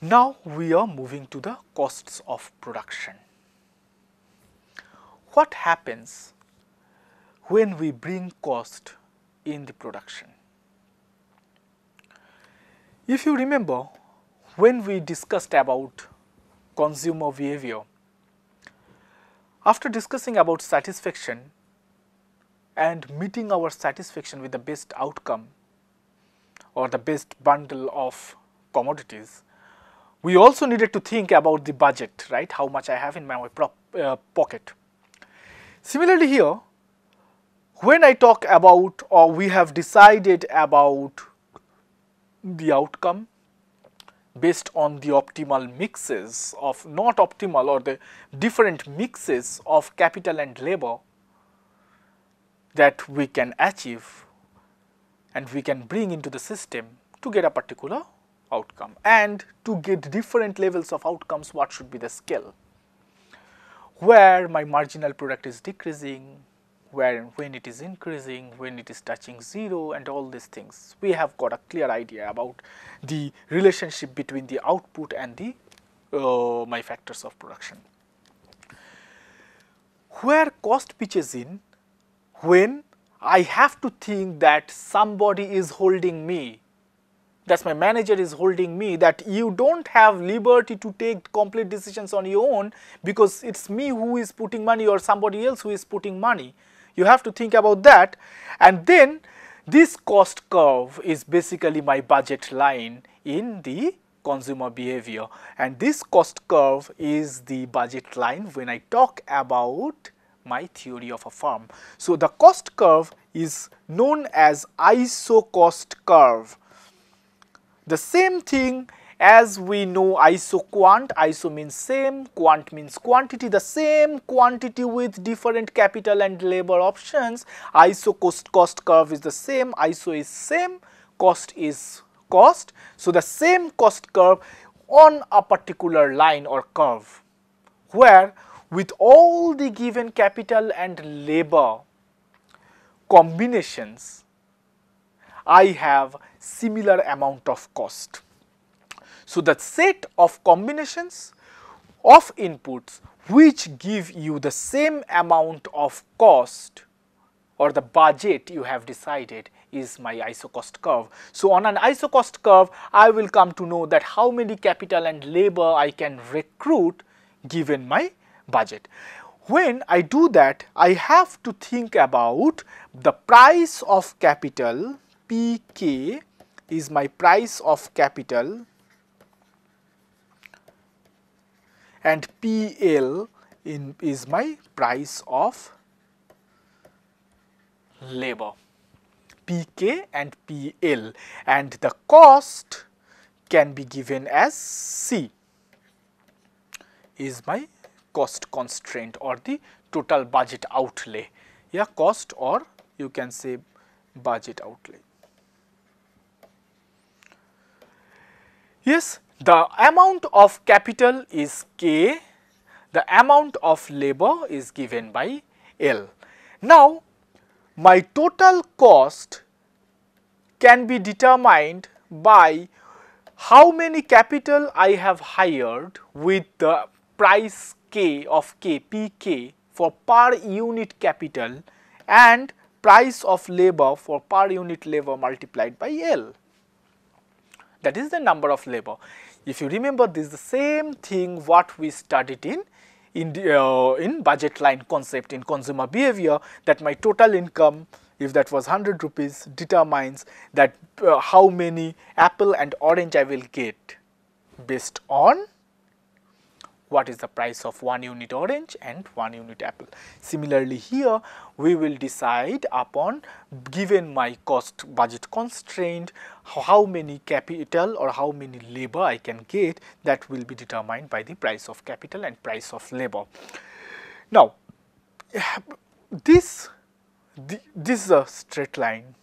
Now we are moving to the costs of production. What happens when we bring cost in the production? If you remember, when we discussed about consumer behavior, after discussing about satisfaction and meeting our satisfaction with the best outcome or the best bundle of commodities, we also needed to think about the budget, right? How much I have in my pocket. Similarly here, when I talk about or we have decided about the outcome based on the optimal mixes of not optimal or the different mixes of capital and labor that we can achieve and we can bring into the system to get a particular outcome, and to get different levels of outcomes, what should be the scale where my marginal product is decreasing, when it is increasing, when it is touching zero, and all these things. We have got a clear idea about the relationship between the output and the my factors of production. Where cost pitches in, when I have to think that somebody is holding me, that's my manager is holding me, that you don't have liberty to take complete decisions on your own because it's me who is putting money or somebody else who is putting money. You have to think about that. And then this cost curve is basically my budget line in the consumer behavior, and this cost curve is the budget line when I talk about my theory of a firm. So the cost curve is known as Isoquant curve. The same thing as we know isoquant, iso means same, quant means quantity, the same quantity with different capital and labor options. Cost curve is the same, iso is same, cost is cost. So the same cost curve on a particular line or curve, where with all the given capital and labor combinations, I have similar amount of cost. So the set of combinations of inputs which give you the same amount of cost or the budget you have decided is my isocost curve. So on an isocost curve, I will come to know that how many capital and labor I can recruit given my budget. When I do that, I have to think about the price of capital. Pk is my price of capital and PL is my price of labor. Pk and PL, and the cost can be given as C is my cost constraint or the total budget outlay. Yeah, cost, or you can say budget outlay. Yes, the amount of capital is K, the amount of labor is given by L. Now, my total cost can be determined by how many capital I have hired with the price K of K, Pk for per unit capital and price of labor for per unit labor multiplied by L. That is the number of labor. If you remember, this is the same thing what we studied in budget line concept in consumer behavior, that my total income, if that was 100 rupees, determines that how many apple and orange I will get based on what is the price of 1 unit orange and 1 unit apple. Similarly here, we will decide upon, given my cost budget constraint, how many capital or how many labor I can get. That will be determined by the price of capital and price of labor. Now, this is a straight line,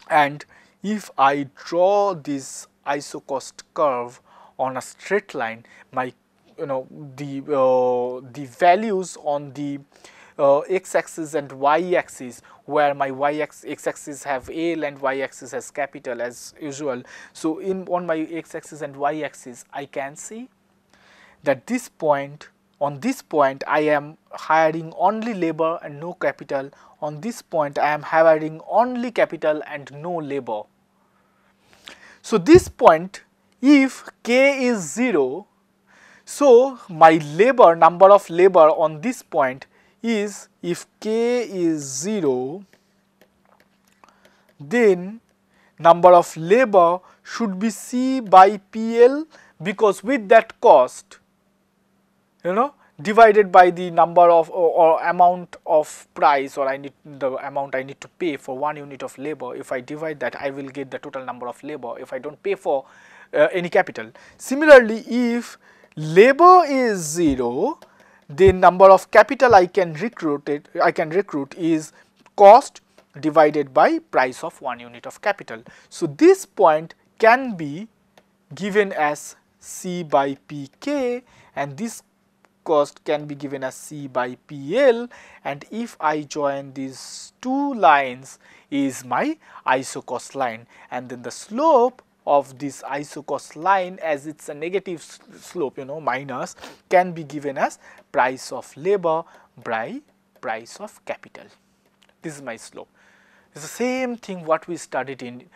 and if I draw this isocost curve on a straight line, my the values on the x-axis and y-axis, where my x-axis have L and y-axis has capital as usual. So on my x-axis and y-axis, I can see that on this point I am hiring only labor and no capital. On this point I am hiring only capital and no labor. So this point, if k is 0, so my number of labor on this point is, if k is 0, then number of labor should be C by PL, because with that cost, divided by the number of or amount of price, or the amount I need to pay for 1 unit of labor. If I divide that, I will get the total number of labor if I don't pay for any capital. Similarly, if labor is 0, the number of capital I can recruit is cost divided by price of 1 unit of capital. So this point can be given as C by PK, and this cost can be given as C by PL, and if I join these two lines is my isocost line, and then the slope of this isocost line, as it's a negative slope, minus, can be given as price of labor by price of capital. This is my slope. It's the same thing what we studied in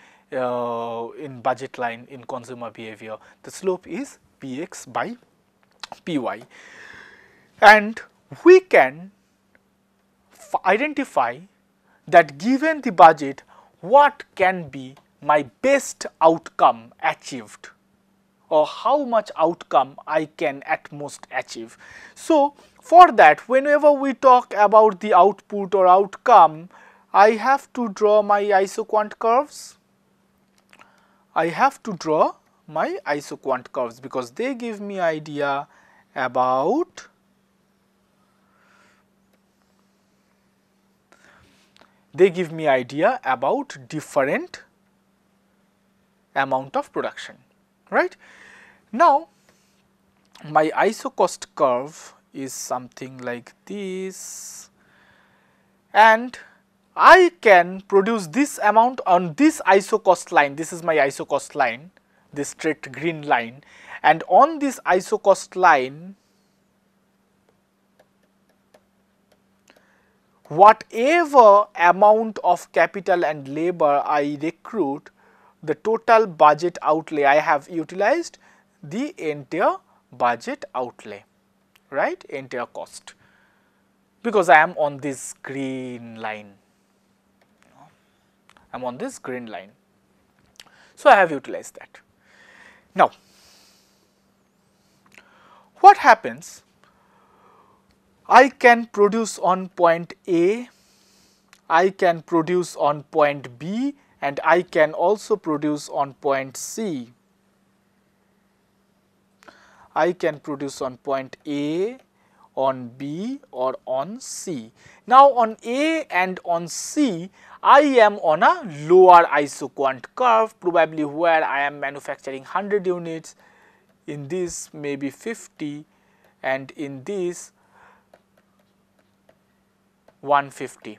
budget line in consumer behavior. The slope is Px by Py. And we can identify that given the budget, what can be my best outcome achieved, or how much outcome I can at most achieve. So for that, whenever we talk about the output or outcome, I have to draw my isoquant curves. Because they give me idea about different amount of production, right? Now my isocost curve is something like this, and I can produce this amount on this isocost line. This is my isocost line, this straight green line, and on this isocost line, whatever amount of capital and labor I recruit, the total budget outlay, I have utilized the entire budget outlay, right, entire cost, because I am on this green line. So I have utilized that. Now, what happens? I can produce on point A, I can produce on point B, and I can also produce on point C. I can produce on point A, on B, or on C. Now on A and on C, I am on a lower isoquant curve, probably where I am manufacturing 100 units, in this maybe 50, and in this 150.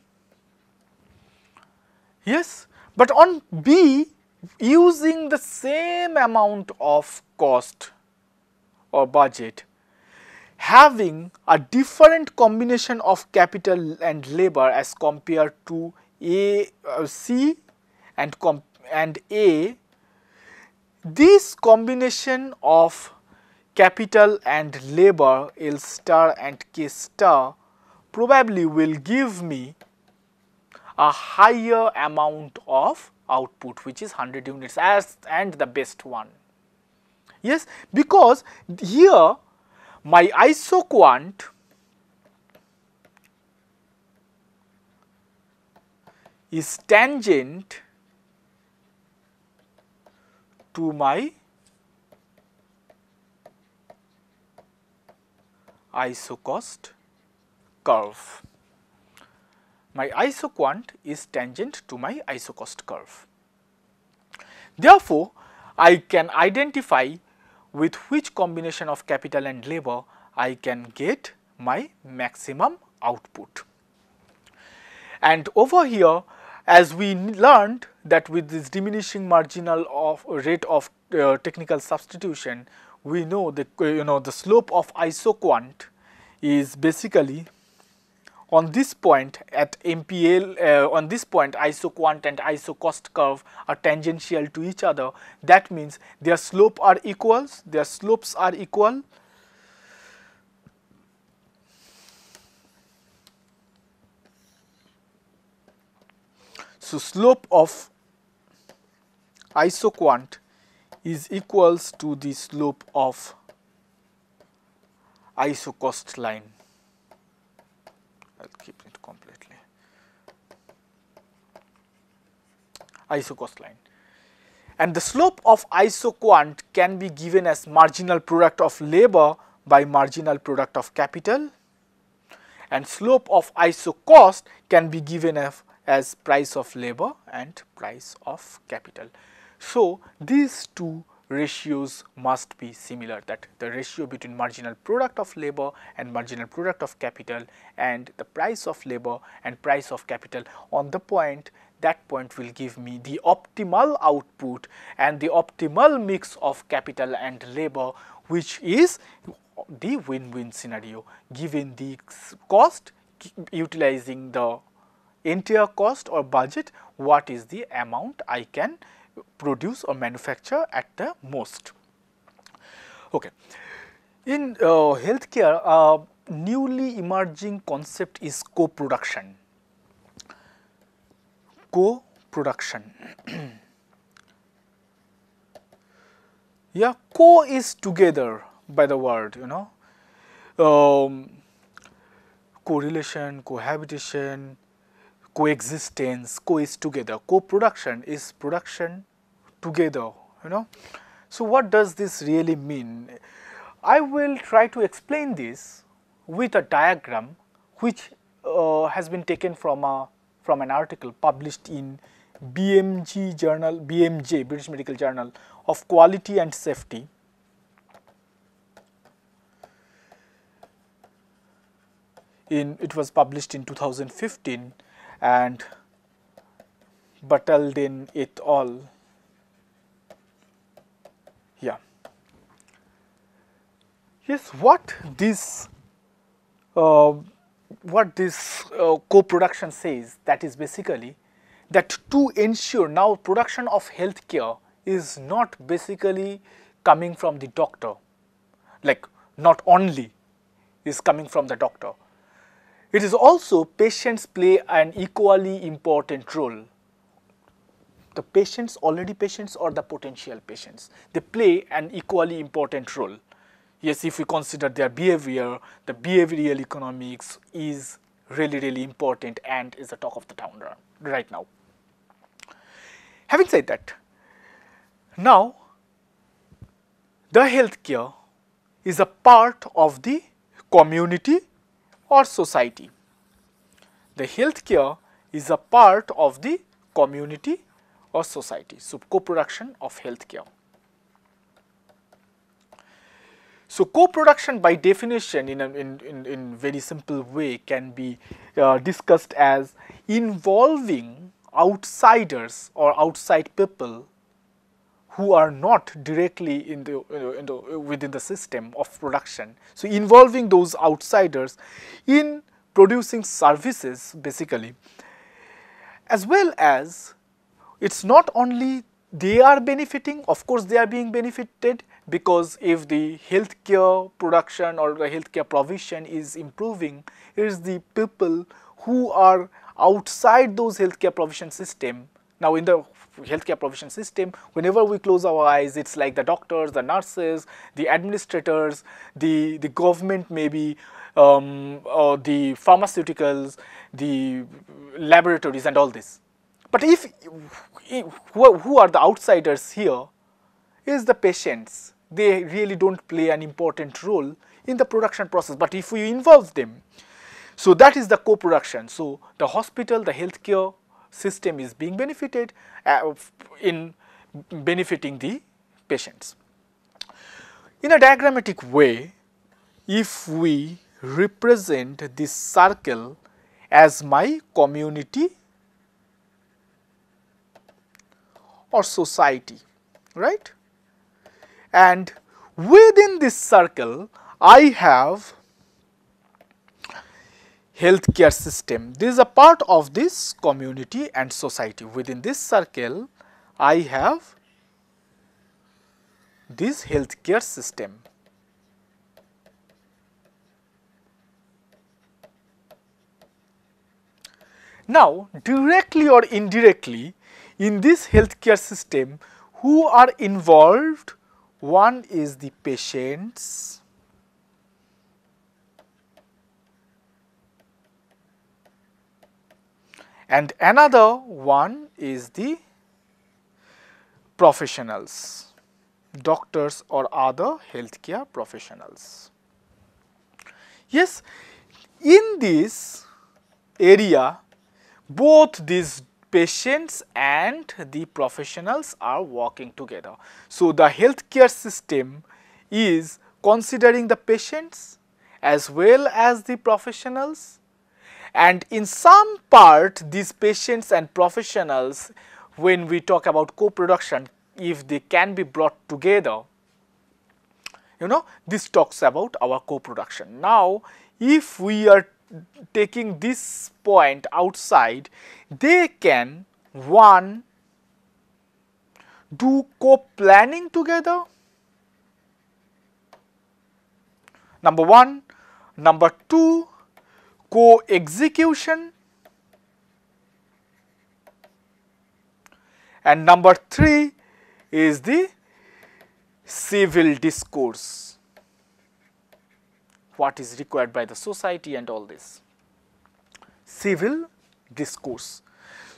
Yes, but on B, using the same amount of cost or budget, having a different combination of capital and labor as compared to C and A, this combination of capital and labor, L star and K star, probably will give me a higher amount of output, which is 100 units and the best one. Yes, because here my isoquant is tangent to my isocost curve. My isoquant is tangent to my isocost curve. Therefore, I can identify with which combination of capital and labor I can get my maximum output. And over here, as we learned that with this diminishing marginal of rate of technical substitution, we know that the slope of isoquant is basically on this point at MPL. On this point, isoquant and isocost curve are tangential to each other. That means their slope are equals. Their slopes are equal. So slope of isoquant is equals to the slope of isocost line. I'll keep it completely. Isocost line. And the slope of isoquant can be given as marginal product of labor by marginal product of capital, and slope of isocost can be given as price of labor and price of capital. So these two ratios must be similar, that the ratio between marginal product of labor and marginal product of capital and the price of labor and price of capital on the point, that point will give me the optimal output and the optimal mix of capital and labor, which is the win-win scenario. Given the cost, utilizing the entire cost or budget, what is the amount I can produce or manufacture at the most. Okay. In healthcare, a newly emerging concept is co-production. Co-production. Yeah, co is together by the word, correlation, cohabitation, coexistence. Co is together. Co-production is production together, So what does this really mean? I will try to explain this with a diagram which has been taken from an article published in BMJ, British Medical Journal of Quality and Safety. It was published in 2015 and Batelden et al. Yeah. Yes, what this co-production says, that is basically that to ensure now production of healthcare is not basically coming from the doctor, like not only is coming from the doctor. It is also patients play an equally important role. The patients, already patients or the potential patients, they play an equally important role. Yes, if we consider their behavior, the behavioral economics is really important and is the talk of the town right now. Having said that, now the healthcare is a part of the community or society. The healthcare is a part of the community or society. So co-production of healthcare. So co-production by definition in very simple way can be discussed as involving outsiders or outside people who are not directly within the system of production. So involving those outsiders in producing services basically, as well as it's not only they are benefiting, of course they are being benefited, because if the healthcare production or the healthcare provision is improving, it is the people who are outside those healthcare provision system. Now in the healthcare provision system, whenever we close our eyes, it's like the doctors, the nurses, the administrators, the government maybe, or the pharmaceuticals, the laboratories and all this. But who are the outsiders here is the patients. They really don't play an important role in the production process, but if we involve them, so that is the co-production. So the hospital, the healthcare system is being benefited in benefiting the patients. In a diagrammatic way, if we represent this circle as my community or society, right? And within this circle, I have healthcare system. This is a part of this community and society. Within this circle, I have this healthcare system. Now, directly or indirectly, in this healthcare system, who are involved? One is the patients, and another one is the professionals, doctors or other healthcare professionals. Yes, in this area, both these patients and the professionals are working together. So, the healthcare system is considering the patients as well as the professionals, and in some part these patients and professionals, when we talk about co-production, if they can be brought together, this talks about our co-production. Now, if we are taking this point outside, they can, one, do co-planning together, number one. Number two, co-execution, and number three is the civil discourse, what is required by the society and all this. Civil discourse.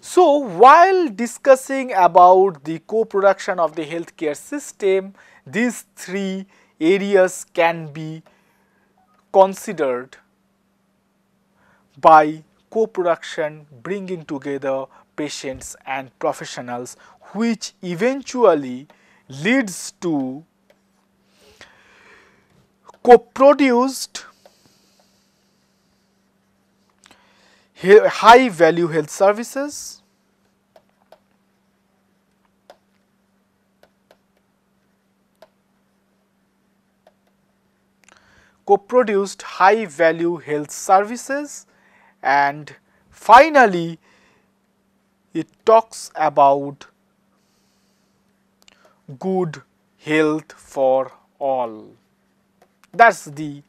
So, while discussing about the co-production of the healthcare system, these three areas can be considered by co-production, bringing together patients and professionals, which eventually leads to co-produced high value health services, co-produced high value health services, and finally it talks about good health for all. That's the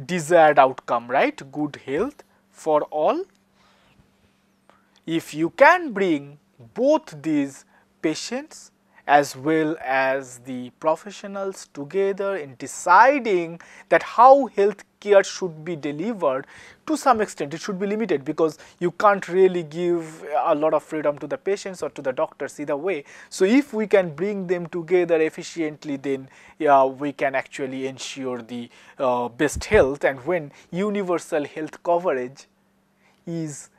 desired outcome, right? Good health for all. If you can bring both these patients as well as the professionals together in deciding that how health care should be delivered, to some extent it should be limited, because you can't really give a lot of freedom to the patients or to the doctors either way. So, if we can bring them together efficiently, then we can actually ensure the best health. And when universal health coverage is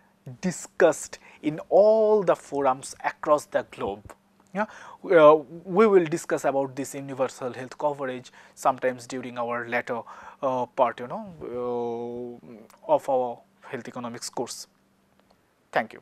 discussed in all the forums across the globe, we will discuss about this universal health coverage sometimes during our later part of our health economics course. Thank you.